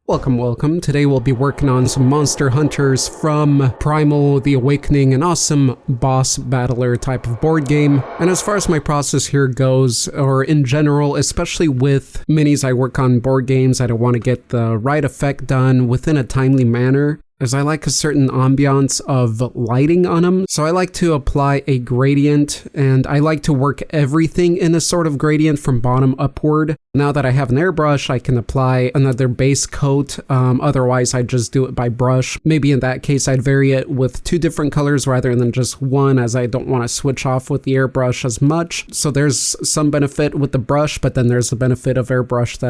Welcome. Today we'll be working on some monster hunters from Primal the Awakening, an awesome boss battler type of board game. And as far as my process here goes, or in general, especially with minis I work on board games, I don't want to get the right effect done within a timely manner, as I like a certain ambiance of lighting on them. So I like to apply a gradient, and I like to work everything in a sort of gradient from bottom upward. Now that I have an airbrush, I can apply another base coat. Otherwise, I just do it by brush. Maybe in that case, I'd vary it with two different colors rather than just one, as I don't want to switch off with the airbrush as much. So there's some benefit with the brush, but then there's the benefit of airbrush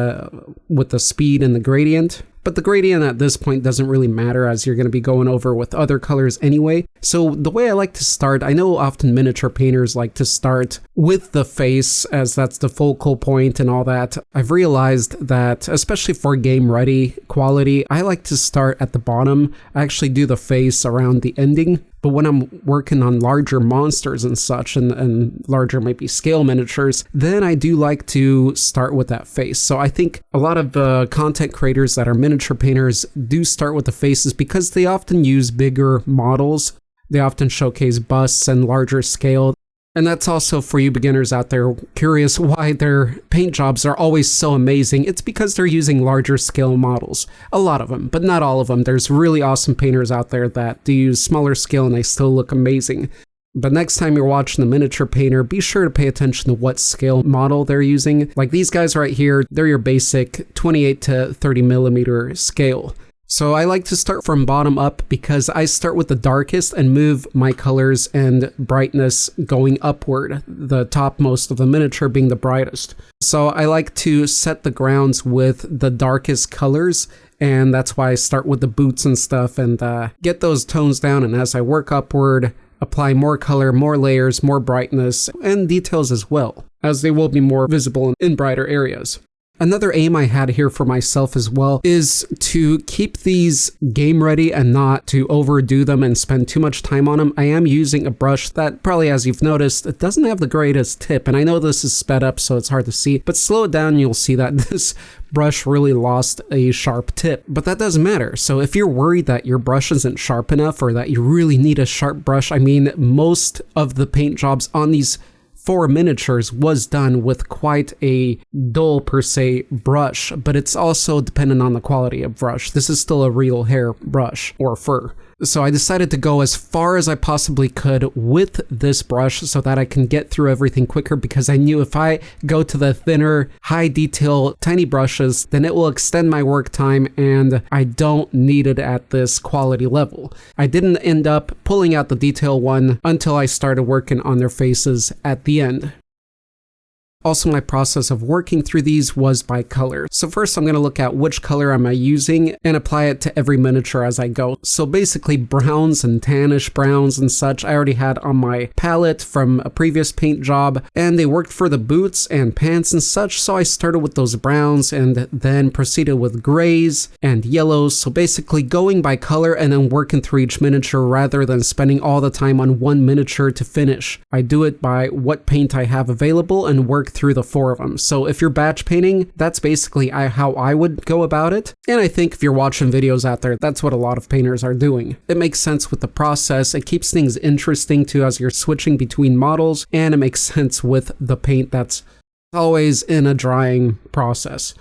with the speed and the gradient. But the gradient at this point doesn't really matter, as you're going to be going over with other colors anyway. So the way I like to start, I know often miniature painters like to start with the face, as that's the focal point and all that. I've realized that, especially for game ready quality, I like to start at the bottom. I actually do the face around the ending. But when I'm working on larger monsters and such, and larger maybe scale miniatures, then I do like to start with that face. So I think a lot of the content creators that are miniature painters do start with the faces because they often use bigger models. They often showcase busts and larger scale. And that's also for you beginners out there curious why their paint jobs are always so amazing. It's because they're using larger scale models. A lot of them, but not all of them. There's really awesome painters out there that do use smaller scale and they still look amazing. But next time you're watching the miniature painter, be sure to pay attention to what scale model they're using. Like these guys right here, they're your basic 28 to 30 millimeter scale. So I like to start from bottom up because I start with the darkest and move my colors and brightness going upward, the topmost of the miniature being the brightest. So I like to set the grounds with the darkest colors, and that's why I start with the boots and stuff and get those tones down, and as I work upward, apply more color, more layers, more brightness, and details as well, as they will be more visible in brighter areas. Another aim I had here for myself as well is to keep these game ready and not to overdo them and spend too much time on them. I am using a brush that probably, as you've noticed, it doesn't have the greatest tip, and I know this is sped up so it's hard to see, but slow it down, you'll see that this brush really lost a sharp tip. But that doesn't matter. So if you're worried that your brush isn't sharp enough or that you really need a sharp brush, I mean, most of the paint jobs on these 4 miniatures was done with quite a dull per se brush, but it's also dependent on the quality of brush. This is still a real hair brush or fur. So I decided to go as far as I possibly could with this brush so that I can get through everything quicker, because I knew if I go to the thinner, high detail, tiny brushes, then it will extend my work time and I don't need it at this quality level. I didn't end up pulling out the detail one until I started working on their faces at the end. Also, my process of working through these was by color. So first I'm going to look at which color am I using and apply it to every miniature as I go. So basically browns and tannish browns and such I already had on my palette from a previous paint job, and they worked for the boots and pants and such, so I started with those browns and then proceeded with grays and yellows. So basically going by color and then working through each miniature rather than spending all the time on one miniature to finish. I do it by what paint I have available and work through the 4 of them. So if you're batch painting, that's basically how I would go about it. And I think if you're watching videos out there, that's what a lot of painters are doing. It makes sense with the process. It keeps things interesting too as you're switching between models, and it makes sense with the paint that's always in a drying process.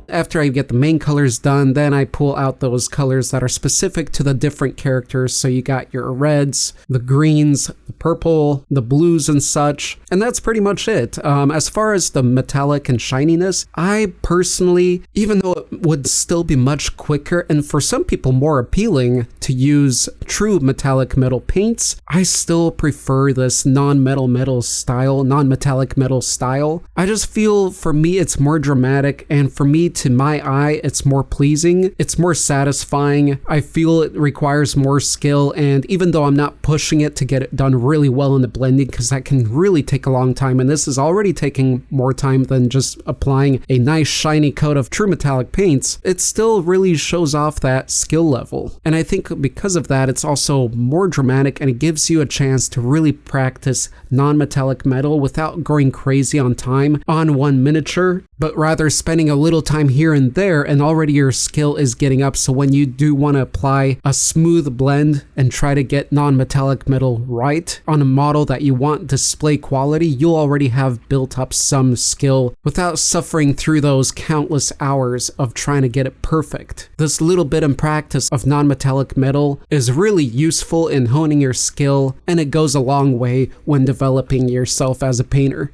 After I get the main colors done, then I pull out those colors that are specific to the different characters. So you got your reds, the greens, the purple, the blues and such. And that's pretty much it. As far as the metallic and shininess, I personally, even though it would still be much quicker and for some people more appealing to use true metallic metal paints, I still prefer this non-metallic metal style. I just feel for me it's more dramatic, and for me to to my eye, it's more pleasing, it's more satisfying. I feel it requires more skill, and even though I'm not pushing it to get it done really well in the blending, because that can really take a long time, and this is already taking more time than just applying a nice shiny coat of true metallic paints, it still really shows off that skill level. And I think because of that, it's also more dramatic, and it gives you a chance to really practice non-metallic metal without going crazy on time on one miniature, but rather spending a little time here and there, and already your skill is getting up. So when you do want to apply a smooth blend and try to get non-metallic metal right on a model that you want display quality, you'll already have built up some skill without suffering through those countless hours of trying to get it perfect. This little bit in practice of non-metallic metal is really useful in honing your skill, and it goes a long way when developing yourself as a painter.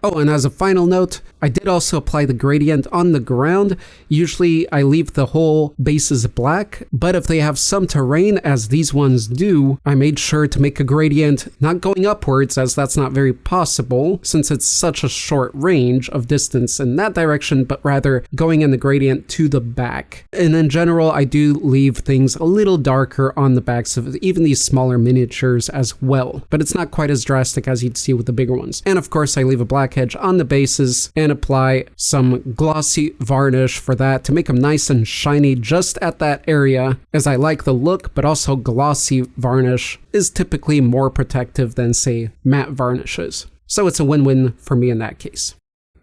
Oh, and as a final note, I did also apply the gradient on the ground. Usually I leave the whole bases black, but if they have some terrain, as these ones do, I made sure to make a gradient not going upwards, as that's not very possible since it's such a short range of distance in that direction, but rather going in the gradient to the back. And in general, I do leave things a little darker on the backs of even these smaller miniatures as well, but it's not quite as drastic as you'd see with the bigger ones. And of course, I leave a black edge on the bases and apply some glossy varnish for that to make them nice and shiny just at that area, as I like the look, but also glossy varnish is typically more protective than, say, matte varnishes. So it's a win-win for me in that case.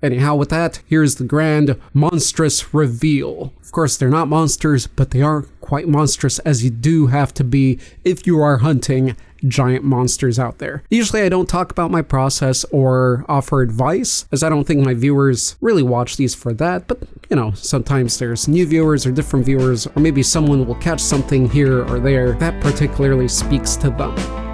Anyhow, with that, here's the grand monstrous reveal. Of course, they're not monsters, but they are quite monstrous, as you do have to be if you are hunting giant monsters out there. Usually I don't talk about my process or offer advice, as I don't think my viewers really watch these for that, but you know, sometimes there's new viewers or different viewers, or maybe someone will catch something here or there that particularly speaks to them.